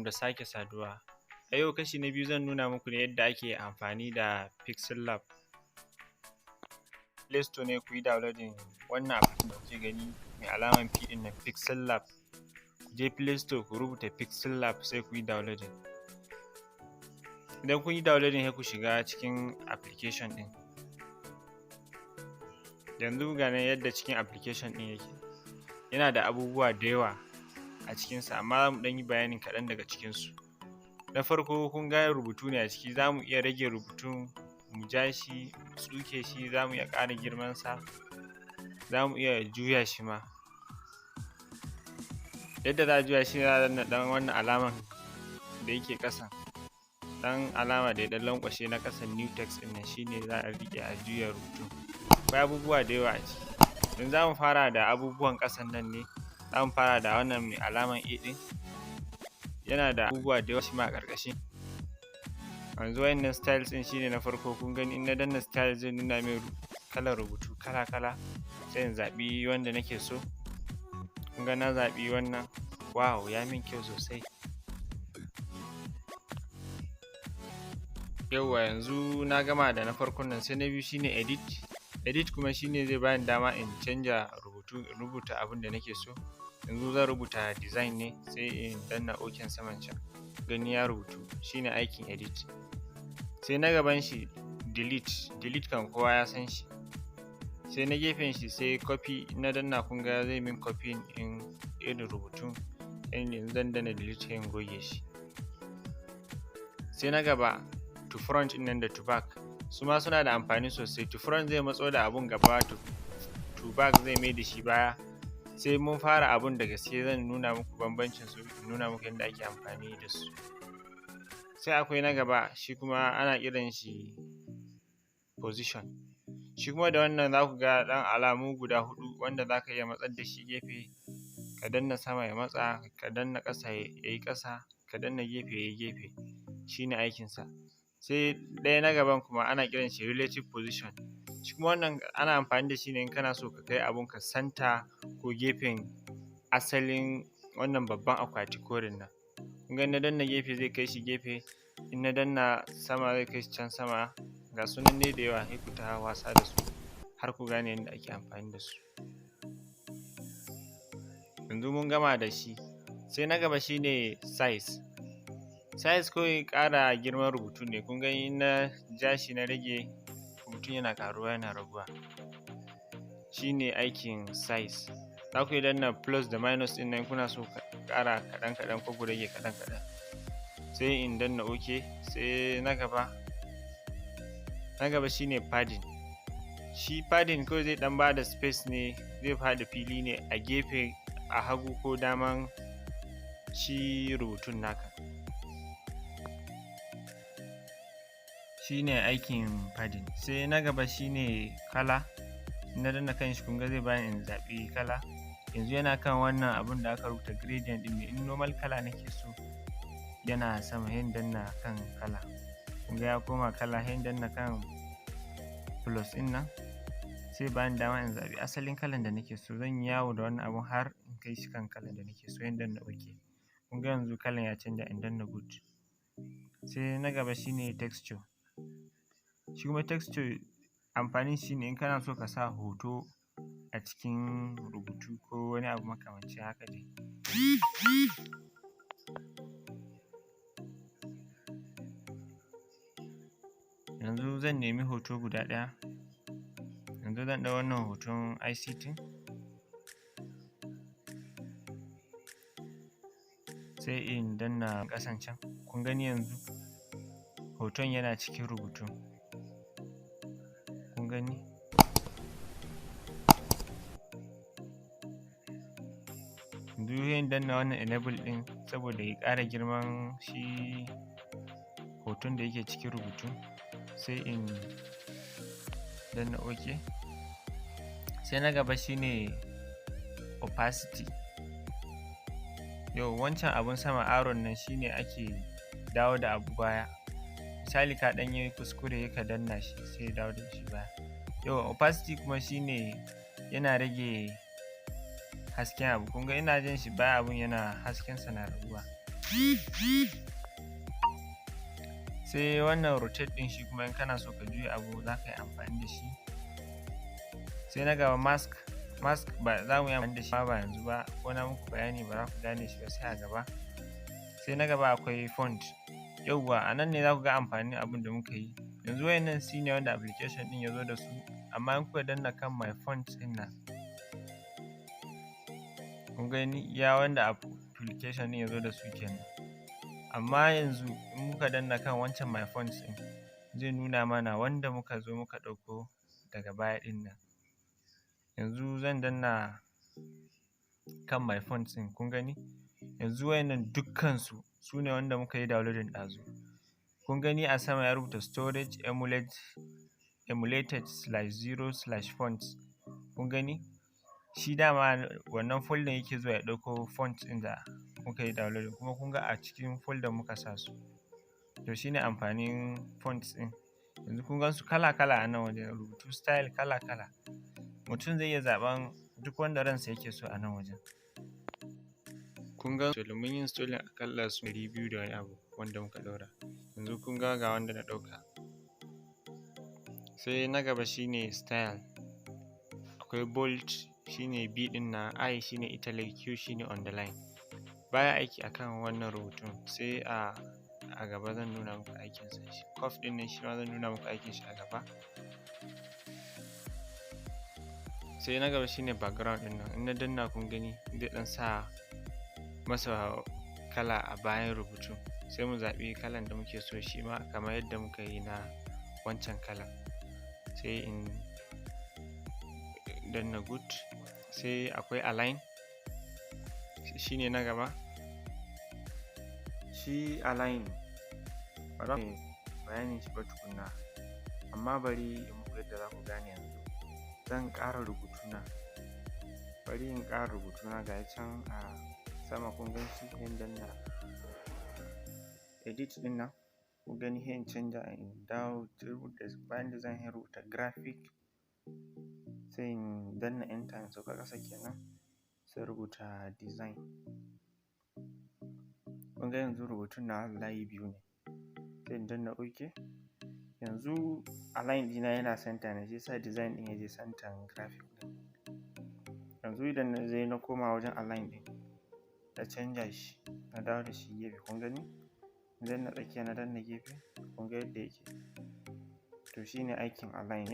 da sake saduwa. A yau kashi na biyu zan nuna muku ne yadda ake amfani da Pixel Lab. Play Store ne ku yi downloading wannan application da kuke gani mai alaman P ɗin nan, Pixel Lab. Ku je Play Store ku rubuta Pixel Lab sai ku yi downloading. Idan kun yi downloading sai ku shiga cikin application ɗin. Yanzu ga nan yadda cikin application ɗin yake. Yana da abubuwa da yawa a cikinsa, amma za mu ɗan yi bayanin kaɗan daga cikinsu. Na farko kun ga rubutu ne a ciki, za mu iya rage rubutun, mu ja shi, mu tsuke shi, za mu iya ƙara girmansa, za mu iya juya shi ma. Yadda za a juya shi, za a danna ɗan wannan alaman da yake ƙasan, ɗan alama da ya ɗan lanƙwashe na ƙasan new text ɗin nan, shi ne za a riƙe a juya rubutun. Akwai abubuwa da yawa a ciki. Yanzu za mu fara da abubuwan ƙasan nan ne. Za mu fara da wannan mai alaman A ɗin. Yana da abubuwa da yawa shi ma a ƙarƙashi. Yanzu wayannan styles ɗin shine na farko. Kun gani in na danna style zai nuna min kalar rubutu kala-kala. Sai in zaɓi wanda nake so. Kun ga na zaɓi wannan. Wow, ya min kyau sosai. Yauwa yanzu na gama da na farkon nan, sai na biyu shine edit. Edit kuma shine zai bani dama in canja rubuta abin da nake so. Yanzu zan rubuta design ne, sai in danna OK saman can. Gani ya rubutu, shine aikin edit. Sai na gaban shi delete. Delete kan kowa ya san shi. Sai na gefen shi sai copy. Na danna kun ga zai min copy in irin rubutun. Yanzu zan danna delete sai in goge shi. Sai na gaba to front ɗin nan da to back. Su ma suna da amfani sosai. To front zai matso da abun gaba, to back zai mai da shi baya. Sai mun fara abun da gaske zan nuna muku bambancin su, nuna muku yadda ake amfani da su. Sai akwai na gaba, shi kuma ana kiran shi position. Shi kuma da wannan za ku ga ɗan alamu guda huɗu wanda za ka iya matsar da shi gefe, ka danna sama ya matsa, ka danna ƙasa ya yi ƙasa, ka danna gefe ya yi gefe. Shi ne aikinsa. Sai ɗaya na gaban kuma ana kiran shi relative position. Shi kuma wannan ana amfani da shi ne in kana so ka kai abun ka santa ko gefen asalin wannan babban akwati koren nan. Kun ga na danna gefe zai kai shi gefe, in na danna sama zai kai shi can sama. Ga su nan ne da yawa, sai ku ta wasa da su har ku gane yadda ake amfani da su. Yanzu mun gama da shi. Sai na gaba shine size. Size kawai ƙara girman rubutu ne. Kun ga in na ja shi na rage, rubutun yana ƙaruwa yana raguwa. Shi ne aikin size. Za ku iya danna plus da minus ɗin nan kuna so ka ƙara kaɗan-kaɗan ko ku rage kaɗan-kaɗan. Sai in danna OK. Sai na gaba shine padding. Shi padding kawai zai ɗan ba da space ne, zai bada fili ne a gefe, a hagu ko daman shi rubutun naka. Shi ne aikin padding. Sai na gaba shine kala. Na danna kan shi kun ga zai bani in zaɓi kala. Yanzu yana kan wannan abun da aka rubuta gradient ɗin ne. In normal kala nake so yana sama, sai in danna kan kala. Kun ga ya koma kala, sai in danna kan plus ɗin nan. Sai bani dama in zaɓi asalin kalan da nake so. Zan yi yawo da wannan abun har in kai shi kan kalan da nake so, sai in danna OK. Kun ga yanzu kalan ya canja, in danna good. Sai na gaba shine texture. Shi kuma texture amfanin shi ne in kana so ka sa hoto a cikin rubutu ko wani abu makamancin haka dai. Yanzu zan nemi hoto guda ɗaya. Yanzu zan ɗau wannan hoton ICT. Sai in danna ƙasan can. Kun gani yanzu hoton yana cikin rubutun. Kun gani? Yanzu sai in danna wannan enable ɗin saboda ya ƙara girman shi hoton da yake cikin rubutun. Sai in danna OK. Sai na gaba shine opacity. Yau wancan abun sama arrow nan shine ake dawo da abu baya. Misali ka ɗan yi kuskure ka danna shi sai ya dawo da shi baya. Yau opacity kuma shine yana rage hasken abu. Kun ga ina jan shi baya, abun yana haskensa na raguwa. sai wannan rotate din shi kuma in kana so ka juya abu za ka yi amfani da shi. Sai na gaba mask ba za mu yi amfani da shi ba yanzu ba, ko na muku bayani ba za ku gane shi ba sai a gaba. Sai na gaba akwai font. Yauwa a nan ne za ku ga amfanin abin da muka yi. Yanzu wayannan shi ne wanda application din ya zo da su, amma in kuka danna kan my font din nan, kun gani iya wanda application din ya zo da su kenan. Amma yanzu in muka danna kan wancan my font din, zai nuna mana wanda muka zo muka ɗauko daga baya din nan. Yanzu zan danna kan my font din, kun gani yanzu wayannan dukkansu su ne wanda muka yi downloading ɗazu. Kun gani a sama ya rubuta storage emulated/0/fonts. kun gani shi dama wannan folder yake zuwa ya ɗauko font ɗin da muka yi downloading, kuma kun ga a cikin folder muka sa su. To shine amfanin fonts ɗin. Yanzu kun gan su kala kala a nan wajen, rubutu style kala kala. Mutum zai iya zaɓen duk wanda ransa yake so a nan wajen. Kun ga mun yi installing akalla su 200 da wani abu wanda muka ɗaura. Yanzu kun ga wanda na ɗauka. Sai na gaba shine style. Akwai bold shine B ɗin na, I shine italic, Q shine underline. Baya aiki akan wannan rubutun, sai a gaba zan nuna muku aikin sa. Cuff ɗin nan shi ma zan nuna muku aikin shi a gaba. Sai na gaba shine background ɗin nan, in na danna kun gani zai ɗan sa masa kala a bayan rubutun. Sai mu zaɓi kalan da muke so shi ma kamar yadda muka yi na wancan kalan. Sai in danna good. Sai akwai align, shine na gaba. Shi align ba za mu bayanin shi ba tukunna, amma bari in muku yadda za ku gane yanzu. Zan ƙara rubutuna, bari in ƙara rubutuna ga can a sama kun gan shi. Sai danna edit ɗin nan, kun gani sai in canja in dawo bayan da zan rubuta graphic, sai in danna enter in sauka ƙasa kenan, sai rubuta design. Kun ga yanzu rubutun nawa layi 2 ne, sai in danna OK. Yanzu align ɗina yana center ne, shi yasa design ɗin ya je center graphic ɗin. Yanzu idan na je na koma wajen align ɗin, na canja shi na dawo da shi gefe, kun gani idan na tsakiya na danna gefe, kun ga yadda yake. To shine aikin align.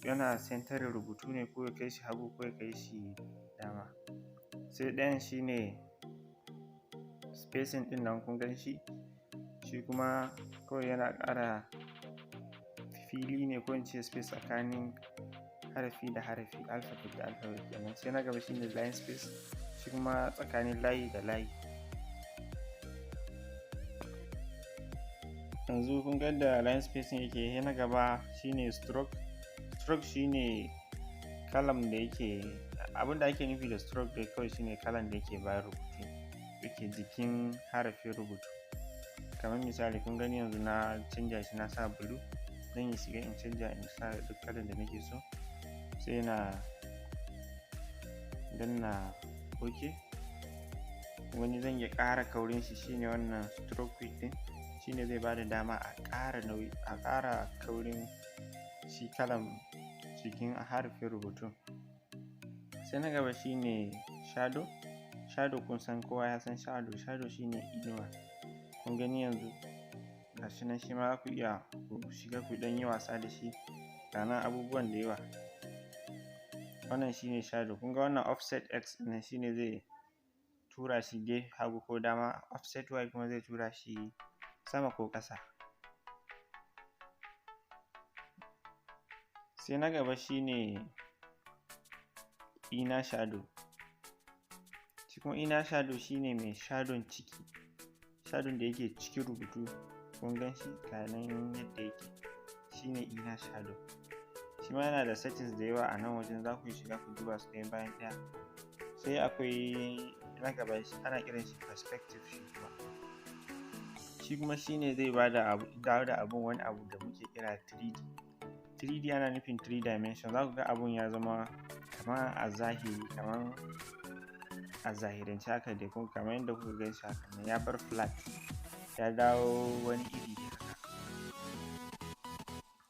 Yana centering rubutu ne, ko ya kai shi hagu ko ya kai shi dama. Sai ɗayan shine spacing ɗin nan, kun gan shi kuma kawai yana ƙara fili ne, ko in ce space tsakanin harafi da harafi, alphabet da alphabet kenan. Sai na gaba shine line space, shi kuma tsakanin layi da layi. Yanzu kun ga da line spacing yake. Sai na gaba shine stroke shine kalan da yake, abin da ake nufi da stroke dai kawai shine kalan da yake bayan rubutu, yake jikin harafin rubutu. Kamar misali kun gani yanzu na canja shi na sa blue, zan yi shiga in canja in sa duk kalan da nake so, sai na danna OK. Wani zan iya ƙara kaurin shi, shine wannan stroke width ɗin, shine zai bada dama a ƙara kaurin shi kalan cikin harafin rubutun. Sai na gaba shine shadow kun san, kowa ya san shadow shine inuwa. Kun gani yanzu gashi nan, shi ma za ku iya ku shiga ku ɗan yi wasa da shi, ga nan abubuwan da yawa. Wannan shine shadow. Kun ga wannan offset x ɗin shine zai tura shi gefe hagu ko dama, offset y kuma zai tura shi sama ko ƙasa. Sai na gaba shine inner shadow. Shi kuma inner shadow shine mai shadon ciki, shadon da yake cikin rubutu. Kun gan shi kanan yadda yake, shine inner shadow. Shi ma yana da settings da yawa a nan wajen, za ku shiga ku duba su ɗaya bayan ɗaya. Sai akwai na gaba, ana kiran shi perspective. Shi kuma shine zai dawo da abun wani abu da muke kira 3D ana nufin 3 dimension. Za ku ga abun ya zama kamar a zahiri, kamar a zahirance haka dai kun kamar yadda kuka gan shi haka nan ya bar flat ya dawo wani iri da haka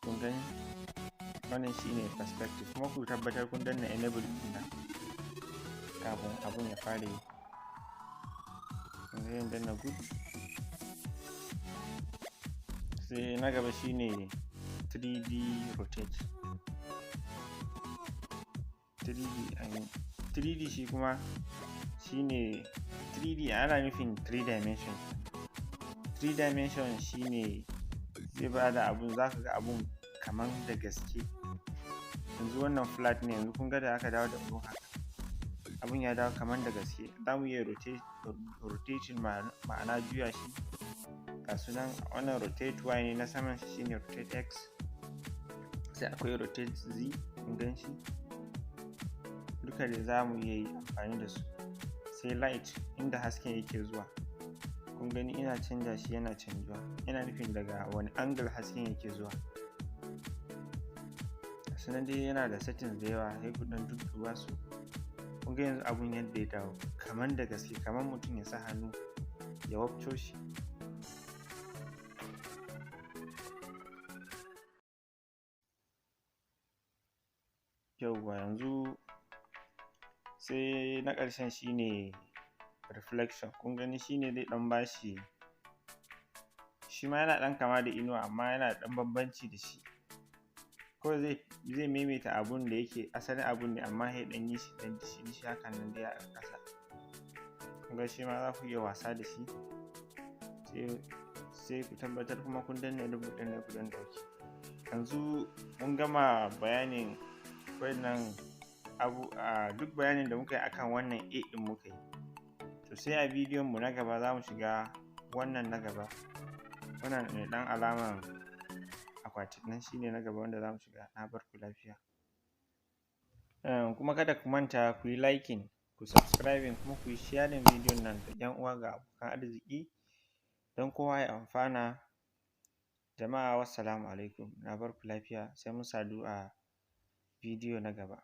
kun gani. Wannan shine perspective, kuma ku tabbatar kun danna enable ɗin nan kafin abun ya fara yi. Yanzu zan danna good. Sai na gaba shine 3D rotate. 3D shi kuma shine 3D ana nufin 3 dimension. 3 dimension shine zai bada abun, za ka ga abun kaman da gaske. Yanzu wannan flat ne, yanzu kun ga da aka dawo da abun haka abun ya dawo kaman da gaske. Za mu iya rotation ma'ana juya shi. Ga su nan wannan rotate y ne, na saman shi shine rotate x, sai akwai rotate z kun gan shi. Duka da za mu iya yi amfani da su. Sai light, inda hasken yake zuwa kun gani ina canja shi yana canjuwa, yana nufin daga wani angle hasken yake zuwa. Sannan dai yana da settings da yawa, sai ku ɗan dudduba su. Kun ga yanzu abun yadda ya dawo kaman da gaske, kaman mutum ya sa hannu ya wabco shi. Yauwa, yanzu sai na ƙarshen shine reflection. Kun gani shine zai ɗan bashi, shi ma yana ɗan kama da inuwa amma yana da ɗan bambanci da shi. Kawai zai maimaita abun da yake asalin abun ne, amma sai ɗan yi shi ɗan dishi hakan nan dai a ƙasa. Kun ga shi ma za ku iya wasa da shi. Sai ku tabbatar kuma kun danna rubutu na ku don ɗauki. Yanzu mun gama bayanin wannan duk bayanin da muka yi akan wannan A ɗin muka yi. To sai a bidiyon mu na gaba za mu shiga wannan na gaba, wannan mai ɗan alaman akwati nan shine na gaba wanda za mu shiga. Na bar ku lafiya. Kuma kada ku manta ku yi liking, ku subscribing, kuma ku yi sharing bidiyon nan da 'yan uwa ga abokan arziki don kowa ya amfana. Jama'a wassalamu alaikum. Na bar ku lafiya, sai mun sadu a bidiyo na gaba.